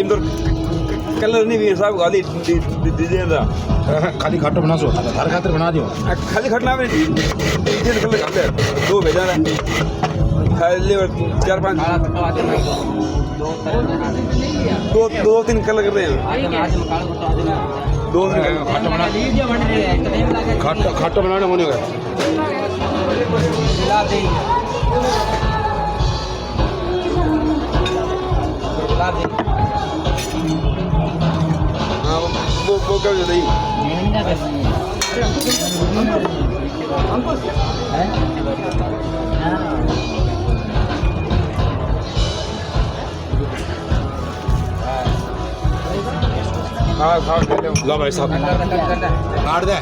Indore colour नहीं भी साहब गाली दीजिए ना खाली खट्टा बना सो हर खातिर बना दियो खाली खटना में तीन कलर खाते हैं दो भेजा है खाली और 4-5 दो तीन कलर कर रहे हैं दो खट्टा बना खट्टा बनाने होने का हाँ वो क्या नहीं हाँ हाँ लो भाई साहब काट दे